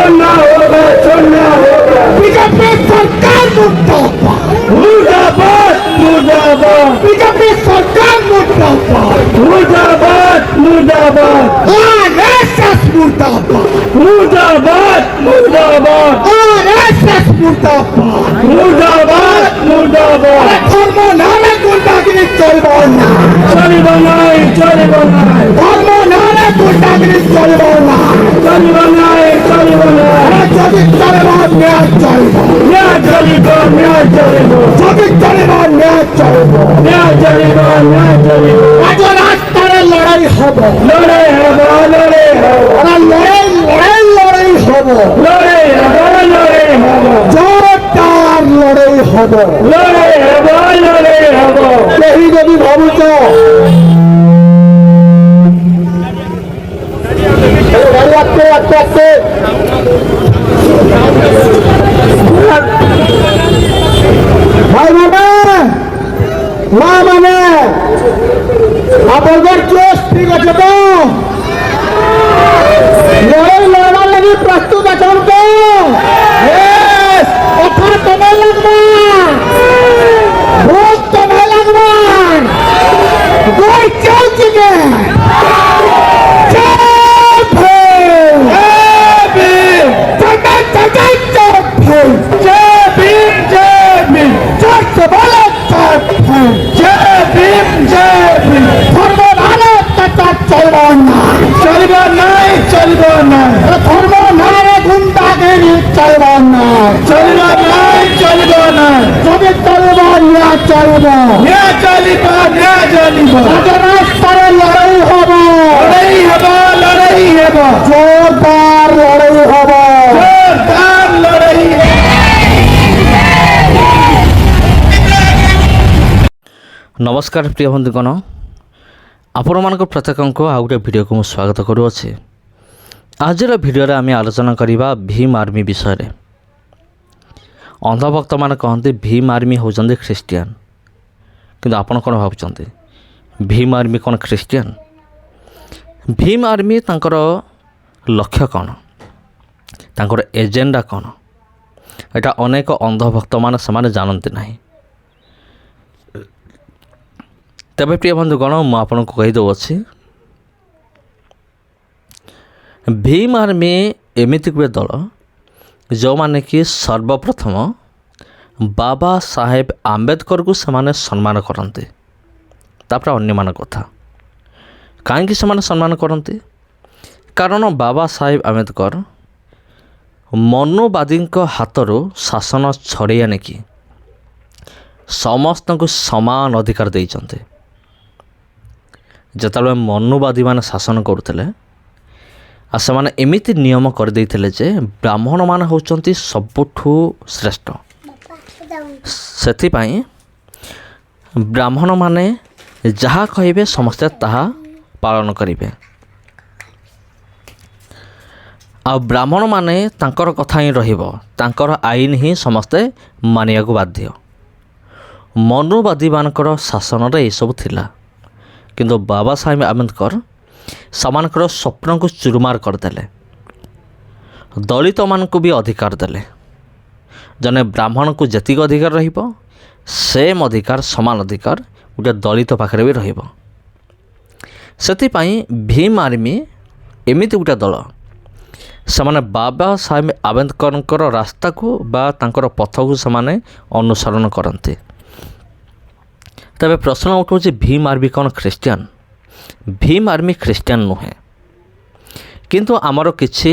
छोड़ना होगा बीजेपी सरकार मुर्दाबाद मुर्दाबाद बीजेपी सरकार मुर्दाबाद मुर्दाबाद आरएसएस मुर्दाबाद मुर्दाबाद मुर्दाबाद आरएसएस मुर्दाबाद मुर्दाबाद मुर्दाबाद धर्म नामे गुंडागिरी चलबो ना धर्म नामे गुंडागिरी चलबो ना যদি চলবো ন্যায় চলবো যদি চলবো ন্যায় চলবো আজ রাস্তায় লড়াই হবো লড়াই হবো জোরদার লড়াই হবো কেহি যদি ভাবুছ ভাই মানে আপনাদের কেস ঠিক আছে তো লড়াই লড়ার লাগে প্রস্তুত আছেন তো কথা তোমায় লাগবে ভোট তোমায় লাগবে ভোট চলছে জোরদার লড়াই হব নমস্কার প্রিয় বন্ধুগণ আপনার প্রত্যেকଙ୍କୁ ଆଉ ଗୋଟେ ଭିଡ଼ିଓକୁ ମୁଁ ସ୍ୱାଗତ କରୁଅଛି। ଆଜିର ଭିଡ଼ିଓରେ ଆମେ ଆଲୋଚନା କରିବା ଭୀମ ଆର୍ମି ବିଷୟରେ। ଅନ୍ଧଭକ୍ତମାନେ କହନ୍ତି ଭୀମ ଆର୍ମି ହେଉଛନ୍ତି ଖ୍ରୀଷ୍ଟିଆନ, କିନ୍ତୁ ଆପଣ କ'ଣ ଭାବୁଛନ୍ତି ଭୀମ ଆର୍ମି କ'ଣ ଖ୍ରୀଷ୍ଟିଆନ? ଭୀମ ଆର୍ମି ତାଙ୍କର ଲକ୍ଷ୍ୟ କ'ଣ, ତାଙ୍କର ଏଜେଣ୍ଡା କ'ଣ, ଏଇଟା ଅନେକ ଅନ୍ଧଭକ୍ତମାନେ ସେମାନେ ଜାଣନ୍ତି ନାହିଁ। ତେବେ ପ୍ରିୟ ବନ୍ଧୁଗଣ ମୁଁ ଆପଣଙ୍କୁ କହିଦେଉଅଛି ଭୀମ ଆର୍ମି ଏମିତି ଗୋଟିଏ ଦଳ ଯେଉଁମାନେ କି ସର୍ବପ୍ରଥମ ବାବା ସାହେବ ଆମ୍ବେଦକରକୁ ସେମାନେ ସମ୍ମାନ କରନ୍ତି। ତାପରେ ଅନ୍ୟମାନଙ୍କ କଥା କାହିଁକି ସେମାନେ ସମ୍ମାନ କରନ୍ତି? କାରଣ ବାବା ସାହେବ ଆମ୍ବେଦକର ମନୁବାଦୀଙ୍କ ହାତରୁ ଶାସନ ଛଡ଼େଇ ଆଣିକି ସମସ୍ତଙ୍କୁ ସମାନ ଅଧିକାର ଦେଇଛନ୍ତି। ଯେତେବେଳେ ମନୁବାଦୀମାନେ ଶାସନ କରୁଥିଲେ ଆଉ ସେମାନେ ଏମିତି ନିୟମ କରିଦେଇଥିଲେ ଯେ ବ୍ରାହ୍ମଣମାନେ ହେଉଛନ୍ତି ସବୁଠୁ ଶ୍ରେଷ୍ଠ। ସେଥିପାଇଁ ବ୍ରାହ୍ମଣମାନେ ଯାହା କହିବେ ସମସ୍ତେ ତାହା ପାଳନ କରିବେ, ଆଉ ବ୍ରାହ୍ମଣମାନେ ତାଙ୍କର କଥା ହିଁ ରହିବ, ତାଙ୍କର ଆଇନ ହିଁ ସମସ୍ତେ ମାନିବାକୁ ବାଧ୍ୟ। ମନୁବାଦୀମାନଙ୍କର ଶାସନରେ ଏସବୁ ଥିଲା, କିନ୍ତୁ ବାବା ସାହେବ ଆମ୍ବେଦକର ସେମାନଙ୍କର ସ୍ୱପ୍ନକୁ ଚୁରୁମାର କରିଦେଲେ। ଦଳିତମାନଙ୍କୁ ବି ଅଧିକାର ଦେଲେ। ଜଣେ ବ୍ରାହ୍ମଣକୁ ଯେତିକି ଅଧିକାର ରହିବ ସେମ୍ ଅଧିକାର, ସମାନ ଅଧିକାର ଗୋଟେ ଦଳିତ ପାଖରେ ବି ରହିବ। ସେଥିପାଇଁ ଭୀମ ଆର୍ମି ଏମିତି ଗୋଟେ ଦଳ, ସେମାନେ ବାବା ସାହେବ ଆମ୍ବେଦକରଙ୍କର ରାସ୍ତାକୁ ବା ତାଙ୍କର ପଥକୁ ସେମାନେ ଅନୁସରଣ କରନ୍ତି। ତେବେ ପ୍ରଶ୍ନ ଉଠୁଛି ଭୀମ ଆର୍ମି କ'ଣ ଖ୍ରୀଷ୍ଟିଆନ? ଭୀମ ଆର୍ମି ଖ୍ରୀଷ୍ଟିଆନ ନୁହେଁ, କିନ୍ତୁ ଆମର କିଛି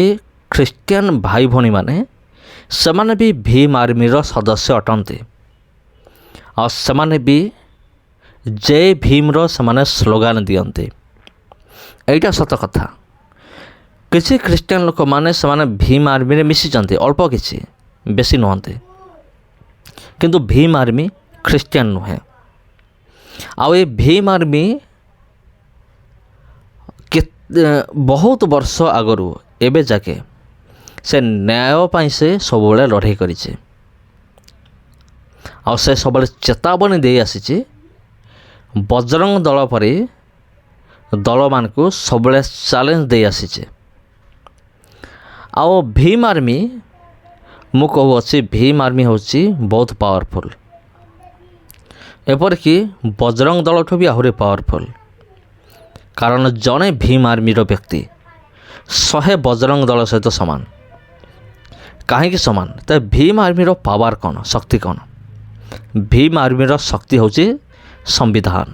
ଖ୍ରୀଷ୍ଟିଆନ ଭାଇ ଭଉଣୀମାନେ ସେମାନେ ବି ଭୀମ ଆର୍ମିର ସଦସ୍ୟ ଅଟନ୍ତି, ଆଉ ସେମାନେ ବି ଜୟ ଭୀମର ସେମାନେ ସ୍ଲୋଗାନ ଦିଅନ୍ତି। ଏଇଟା ସତ କଥା। କିଛି ଖ୍ରୀଷ୍ଟିଆନ ଲୋକମାନେ ସେମାନେ ଭୀମ ଆର୍ମିରେ ମିଶିଛନ୍ତି, ଅଳ୍ପ କିଛି, ବେଶୀ ନୁହନ୍ତି, କିନ୍ତୁ ଭୀମ ଆର୍ମି ଖ୍ରୀଷ୍ଟିଆନ ନୁହେଁ। ଆଉ ଏ ଭୀମ ଆର୍ମି ବହୁତ ବର୍ଷ ଆଗରୁ ଏବେ ଯାକେ ସେ ନ୍ୟାୟ ପାଇଁ ସେ ସବୁବେଳେ ଲଢ଼େଇ କରିଛି, ଆଉ ସେ ସବୁବେଳେ ଚେତାବନୀ ଦେଇ ଆସିଛି। ବଜରଙ୍ଗ ଦଳ ପରି ଦଳମାନଙ୍କୁ ସବୁବେଳେ ଚ୍ୟାଲେଞ୍ଜ ଦେଇ ଆସିଛି। ଆଉ ଭୀମ ଆର୍ମି ମୁଁ କହୁଅଛି ଭୀମ ଆର୍ମି ହେଉଛି ବହୁତ ପାୱାରଫୁଲ୍। ଏପରିକି ବଜରଙ୍ଗ ଦଳଠୁ ବି ଆହୁରି ପାୱାରଫୁଲ୍। କାରଣ ଜଣେ ଭୀମ ଆର୍ମିର ବ୍ୟକ୍ତି 100 ବଜରଙ୍ଗ ଦଳ ସହିତ ସମାନ। କାହିଁକି ସମାନ? ତ ଭୀମ ଆର୍ମିର ପାୱାର କ'ଣ, ଶକ୍ତି କ'ଣ? ଭୀମ ଆର୍ମିର ଶକ୍ତି ହେଉଛି ସମ୍ବିଧାନ।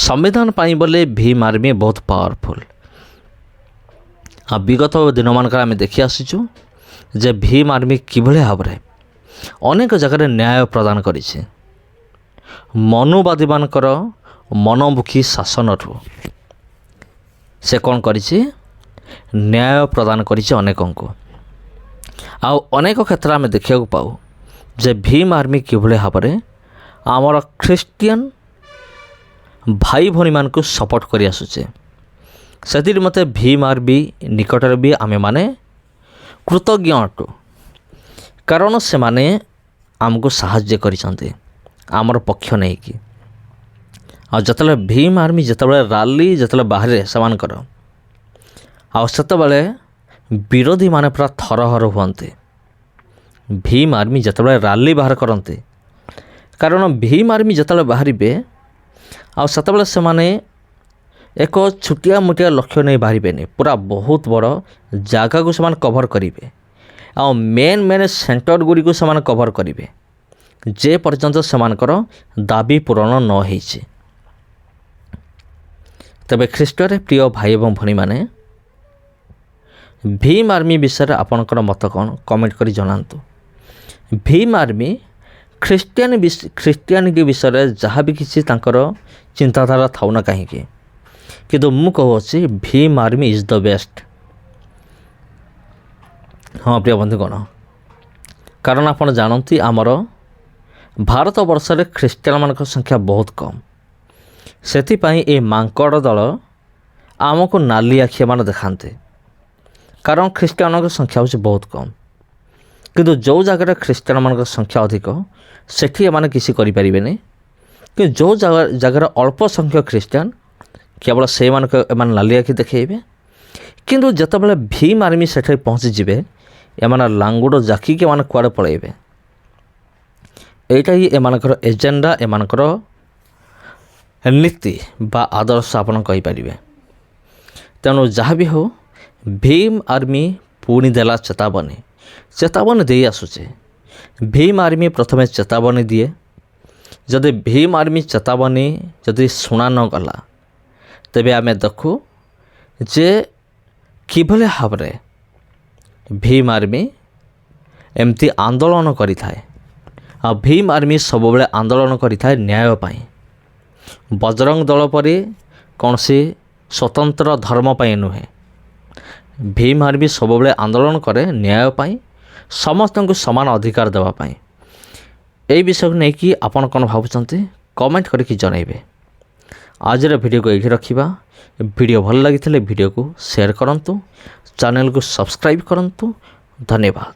ସମ୍ବିଧାନ ପାଇଁ ବୋଲେ ଭୀମ ଆର୍ମି ବହୁତ ପାୱାରଫୁଲ୍। ଆଉ ବିଗତ ଦିନମାନଙ୍କରେ ଆମେ ଦେଖି ଆସିଛୁ ଯେ ଭୀମ ଆର୍ମି କିଭଳି ଭାବରେ ଅନେକ ଜାଗାରେ ନ୍ୟାୟ ପ୍ରଦାନ କରିଛି। ମନୁବାଦୀମାନଙ୍କର ମନମୁଖୀ ଶାସନରୁ ସେ କ'ଣ କରିଛି? ନ୍ୟାୟ ପ୍ରଦାନ କରିଛି ଅନେକଙ୍କୁ। ଆଉ ଅନେକ କ୍ଷେତ୍ରରେ ଆମେ ଦେଖିବାକୁ ପାଉ ଯେ ଭୀମ ଆର୍ମି କିଭଳି ଭାବରେ ଆମର ଖ୍ରୀଷ୍ଟିଆନ ଭାଇ ଭଉଣୀମାନଙ୍କୁ ସପୋର୍ଟ କରି ଆସୁଛେ। ସେଥିରେ ମୋତେ ଭୀମ ଆର୍ମି ନିକଟରେ ବି ଆମେମାନେ କୃତଜ୍ଞ ଅଟୁ। କାରଣ ସେମାନେ ଆମକୁ ସାହାଯ୍ୟ କରିଛନ୍ତି ଆମର ପକ୍ଷ ନେଇକି। ଆଉ ଯେତେବେଳେ ଭୀମ ଆର୍ମି ଯେତେବେଳେ ରାଲି ଯେତେବେଳେ ବାହାରେ ସେମାନଙ୍କର, ଆଉ ସେତେବେଳେ ବିରୋଧୀମାନେ ପୁରା ଥରହର ହୁଅନ୍ତି। ଭୀମ ଆର୍ମି ଯେତେବେଳେ ରାଲି ବାହାର କରନ୍ତି, କାରଣ ଭୀମ ଆର୍ମି ଯେତେବେଳେ ବାହାରିବେ ଆଉ ସେତେବେଳେ ସେମାନେ ଏକ ଛୋଟିଆ ମୋଟିଆ ଲକ୍ଷ୍ୟ ନେଇ ବାହାରିବେନି, ପୁରା ବହୁତ ବଡ଼ ଜାଗାକୁ ସେମାନେ କଭର କରିବେ। ଆଉ ମେନ୍ ସେଣ୍ଟର ଗୁଡ଼ିକୁ ସେମାନେ କଭର କରିବେ ଯେ ପର୍ଯ୍ୟନ୍ତ ସେମାନଙ୍କର ଦାବି ପୂରଣ ନ ହେଇଛି। ତେବେ ଖ୍ରୀଷ୍ଟରେ ପ୍ରିୟ ଭାଇ ଏବଂ ଭଉଣୀମାନେ, ଭୀମ ଆର୍ମି ବିଷୟରେ ଆପଣଙ୍କର ମତ କ'ଣ କମେଣ୍ଟ କରି ଜଣାନ୍ତୁ। ଭୀମ ଆର୍ମି ଖ୍ରୀଷ୍ଟିଆନିଟି ବିଷୟରେ ଯାହା ବି କିଛି ତାଙ୍କର ଚିନ୍ତାଧାରା ଥାଉ ନା କାହିଁକି, କିନ୍ତୁ ମୁଁ କହୁଅଛି Bhim army is the best. ହଁ ପ୍ରିୟ ବନ୍ଧୁଗଣ, କାରଣ ଆପଣ ଜାଣନ୍ତି ଆମର ଭାରତ ବର୍ଷରେ ଖ୍ରୀଷ୍ଟିଆନମାନଙ୍କ ସଂଖ୍ୟା ବହୁତ କମ୍। ସେଥିପାଇଁ ଏ ମାଙ୍କଡ଼ ଦଳ ଆମକୁ ନାଲି ଆଖି ଏମାନେ ଦେଖାନ୍ତି। କାରଣ ଖ୍ରୀଷ୍ଟିଆନଙ୍କ ସଂଖ୍ୟା ହେଉଛି ବହୁତ କମ୍। କିନ୍ତୁ ଯେଉଁ ଜାଗାରେ ଖ୍ରୀଷ୍ଟିଆନମାନଙ୍କ ସଂଖ୍ୟା ଅଧିକ ସେଠି ଏମାନେ କିଛି କରିପାରିବେନି। କିନ୍ତୁ ଯେଉଁ ଜାଗାରେ ଅଳ୍ପ ସଂଖ୍ୟକ ଖ୍ରୀଷ୍ଟିଆନ, କେବଳ ସେଇମାନଙ୍କୁ ଏମାନେ ନାଲି ଆଖି ଦେଖାଇବେ। କିନ୍ତୁ ଯେତେବେଳେ ଭୀମ ଆର୍ମି ସେଠାରେ ପହଞ୍ଚିଯିବେ, ଏମାନେ ଲାଙ୍ଗୁଡ଼ ଜାକିକି ଏମାନେ କୁଆଡ଼େ ପଳାଇବେ। ଏଇଟା ହିଁ ଏମାନଙ୍କର ଏଜେଣ୍ଡା, ଏମାନଙ୍କର ନୀତି ବା ଆଦର୍ଶ ଆପଣ କହିପାରିବେ। ତେଣୁ ଯାହା ବି ହେଉ, ଭୀମ ଆର୍ମି ପୁଣି ଦେଲା ଚେତାବନୀ ଦେଇ ଆସୁଛେ। ଭୀମ ଆର୍ମି ପ୍ରଥମେ ଚେତାବନୀ ଦିଏ। ଯଦି ଭୀମ ଆର୍ମି ଚେତାବନୀ ଯଦି ଶୁଣା ନ ଗଲା, ତେବେ ଆମେ ଦେଖୁ ଯେ କିଭଳି ଭାବରେ ଭୀମ ଆର୍ମି ଏମିତି ଆନ୍ଦୋଳନ କରିଥାଏ। ଆଉ ଭୀମ ଆର୍ମି ସବୁବେଳେ ଆନ୍ଦୋଳନ କରିଥାଏ ନ୍ୟାୟ ପାଇଁ। ବଜରଙ୍ଗ ଦଳ ପରି କୌଣସି ସ୍ୱତନ୍ତ୍ର ଧର୍ମ ପାଇଁ ନୁହେଁ। ଭୀମ ଆର୍ମି ସବୁବେଳେ ଆନ୍ଦୋଳନ କରେ ନ୍ୟାୟ ପାଇଁ, ସମସ୍ତଙ୍କୁ ସମାନ ଅଧିକାର ଦେବା ପାଇଁ। এই ବିଷୟକୁ ନେଇକି ଆପଣ କ'ଣ ଭାବୁଛନ୍ତି କମେଣ୍ଟ କରିକି ଜଣାଇବେ। ଆଜିର ଭିଡ଼ିଓକୁ ଏଇଠି ରଖିବା। ଭିଡ଼ିଓ ଭଲ ଲାଗିଥିଲେ ଭିଡ଼ିଓକୁ ସେୟାର କରନ୍ତୁ, ଚ୍ୟାନେଲକୁ ସବସ୍କ୍ରାଇବ୍ କରନ୍ତୁ। ଧନ୍ୟବାଦ।